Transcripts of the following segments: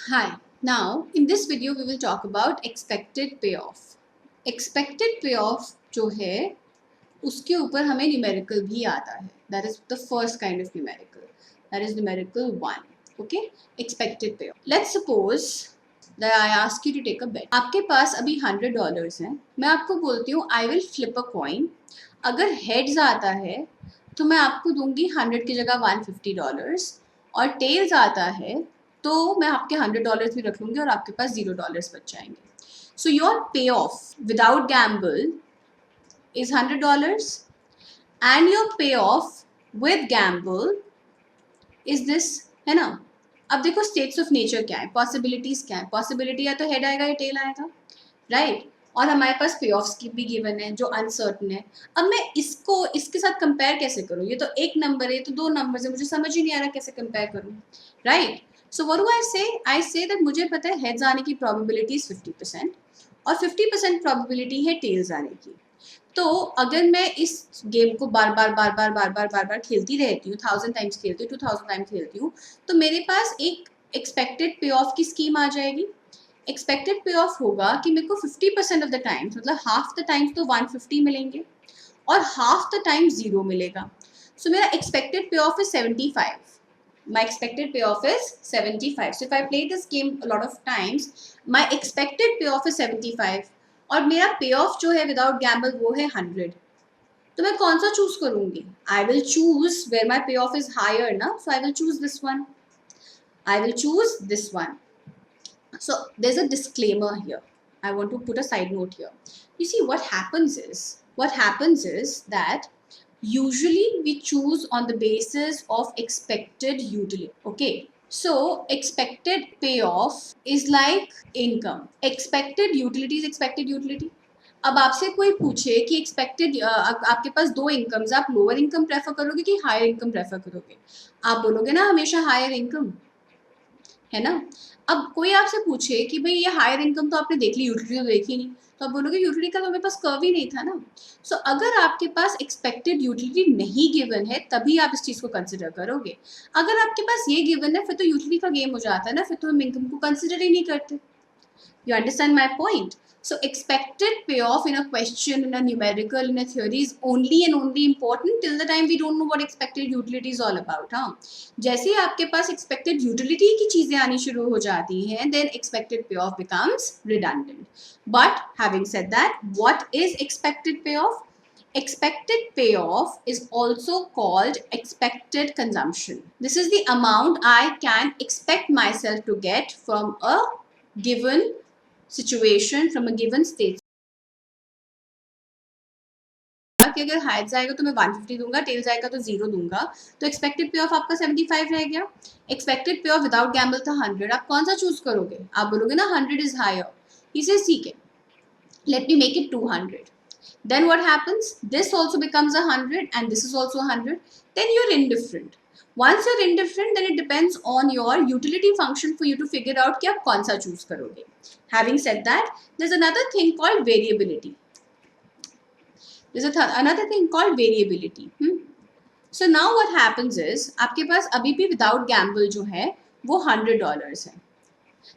Hi, now in this video we will talk about expected payoff. Expected payoff जो है उसके ऊपर हमें numerical भी आता है. That is the first kind of numerical. That is numerical 1. Okay, expected payoff. Let's suppose that I ask you to take a bet. आपके पास अभी $100 हैं. मैं आपको बोलती हूँ I will flip a coin. अगर heads आता है तो मैं आपको दूंगी 100 की जगह $150 और tails आता है तो मैं आपके $100 भी रख लूँगी और आपके पास $0 बच जाएंगे. So your payoff without gamble is $100 and your payoff with gamble is this, है ना. अब देखो states of nature क्या है, possibilities क्या है. Possibility या तो head आएगा या tail आएगा, right? और हमारे पास पे ऑफ्स की भी गिवन है जो अनसर्टन है. अब मैं इसको इसके साथ कंपेयर कैसे करूँ? ये तो एक नंबर है, तो दो नंबर है, मुझे समझ ही नहीं आ रहा कैसे कंपेयर करूँ, right. So what do I say that मुझे पता है हेड्स आने की प्रोबेबिलिटी इज 50% और 50% प्रोबेबिलिटी है टेल्स आने की. तो अगर मैं इस गेम को बार बार खेलती रहती हूँ, 1000 टाइम्स खेलती हूँ, 2000 टाइम्स खेलती हूँ, तो मेरे पास एक एक्सपेक्टेड पे ऑफ की स्कीम आ जाएगी. एक्सपेक्टेड पे ऑफ होगा कि मेरे को 50% ऑफ द टाइम्स, मतलब हाफ द टाइम्स तो 150 मिलेंगे और हाफ द टाइम्स 0 मिलेगा. सो मेरा एक्सपेक्टेड पे of is 75. My expected payoff is 75. So if I play this game a lot of times, my expected payoff is 75 और मेरा payoff जो है without gamble वो है 100. तो मैं कौन सा चूज करूंगी? I will choose where my payoff is higher ना, so I will choose this one. I will choose this one. So there's a disclaimer here. I want to put a side note here. You see, what happens is that usually we choose on the basis of expected utility. Okay, so expected payoff is like income. Expected utility is expected utility. अब आपसे कोई पूछे कि expected आपके पास दो incomes, आप lower income prefer करोगे कि हायर इनकम प्रेफर करोगे? आप बोलोगे ना हमेशा हायर इनकम, है ना. अब कोई आपसे पूछे कि भाई ये हायर इनकम तो आपने देख ली, यूटिलिटी तो देखी नहीं, तो आप बोलोगे यूटिलिटी का तो मेरे पास कर्व ही नहीं था ना. सो अगर आपके पास एक्सपेक्टेड यूटिलिटी नहीं गिवन है तभी आप इस चीज़ को कंसिडर करोगे. अगर आपके पास ये गिवन है फिर तो यूटिलिटी का गेम हो जाता है ना, फिर तो हम इनकम को कंसिडर ही नहीं करते. You understand my point? So expected payoff in a question, in a numerical, in a theory is only and only important till the time we don't know what expected utility is all about. हाँ, जैसे ही आपके पास expected utility की चीजें आनी शुरू हो जाती हैं, then expected payoff becomes redundant. But having said that, what is expected payoff? Expected payoff is also called expected consumption. This is the amount I can expect myself to get from a given situation, from a given state. कि अगर height जाएगा तो मैं 150 दूंगा, tell जाएगा तो 0 दूंगा, तो एक्सपेक्टेड पे ऑफ आपका 75 रह गया. एक्सपेक्टेड पे ऑफ विदाउट गैम्बल था 100. आप कौन सा चूज करोगे? आप बोलोगे ना 100 इज हायर. इसे ठीक है, let me make it 200. Then what happens? This also becomes 100 and this is also 100. Then you're indifferent. Once you're indifferent, then it depends on your utility function for you to figure out कि आप कौन सा choose करोगे. Having said that, there's another thing called variability. Another thing called variability. So now what happens is आपके पास अभी भी without gamble जो है वो $100 है.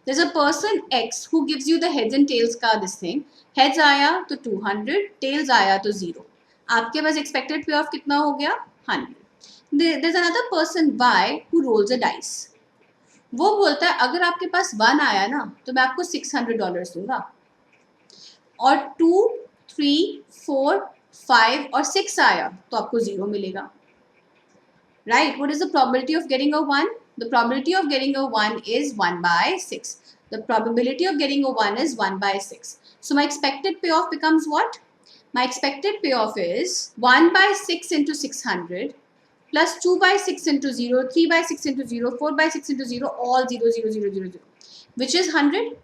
There's a person X who gives you the heads and tails का this thing. Heads आया तो 200, tails आया तो 0. आपके पास expected payoff कितना हो गया? 100. There's another person Y who rolls a dice. वो बोलता है अगर आपके पास 1 आया ना तो मैं आपको $600 दूंगा और 2, 3, 4, 5 और 6 आया तो आपको 0 मिलेगा. Right? What is the probability of getting a 1? The probability of getting a 1 is 1 by 6. The probability of getting a 1 is 1 by 6. So my expected payoff becomes what? My expected payoff is 1 by 6 into 600 plus 2 by 6 into 0, 3 by 6 into 0, 4 by 6 into 0, all 0, 0, 0, 0, 0, which is 100.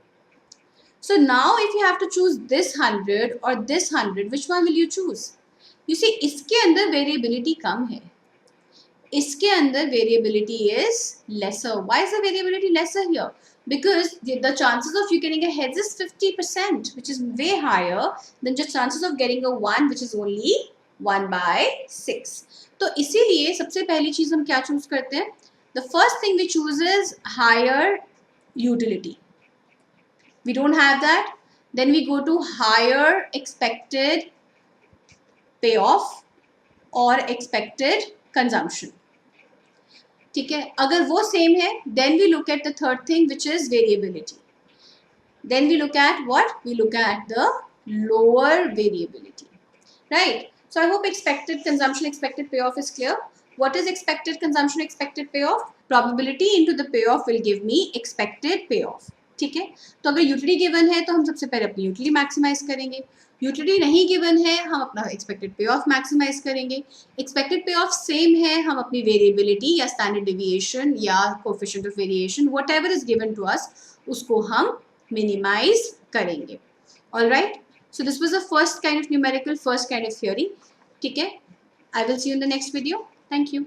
So now if you have to choose this 100 or this 100, which one will you choose? You see, इसके अंदर variability कम है. इसके अंदर variability is lesser. Why is the variability lesser here? Because the chances of you getting a heads is 50%, which is way higher than just chances of getting a 1, which is only 1 by 6. तो इसीलिए सबसे पहली चीज हम क्या choose करते हैं? The first thing we choose is higher utility. We don't have that. Then we go to higher expected payoff or expected consumption. ठीक है, अगर वो सेम है, then we look at the third thing, which is variability. Then we look at what? We look at the lower variability, right? So I hope expected consumption, expected payoff is clear. What is expected consumption, expected payoff? Probability into the payoff will give me expected payoff. ठीक है, तो अगर utility given है तो हम सबसे पहले अपनी यूटिलिटी मैक्सिमाइज करेंगे. यूटिलिटी नहीं गिवन है, हम अपना एक्सपेक्टेड पे ऑफ मैक्सिमाइज करेंगे. एक्सपेक्टेड पे ऑफ सेम है, हम अपनी वेरिएबिलिटी या स्टैंडर्ड डेविएशन या coefficient of variation whatever is given to us, उसको हम मिनिमाइज करेंगे. Alright, so this was the first kind of numerical, first kind of theory. ठीक है, I will see you in the next video. Thank you.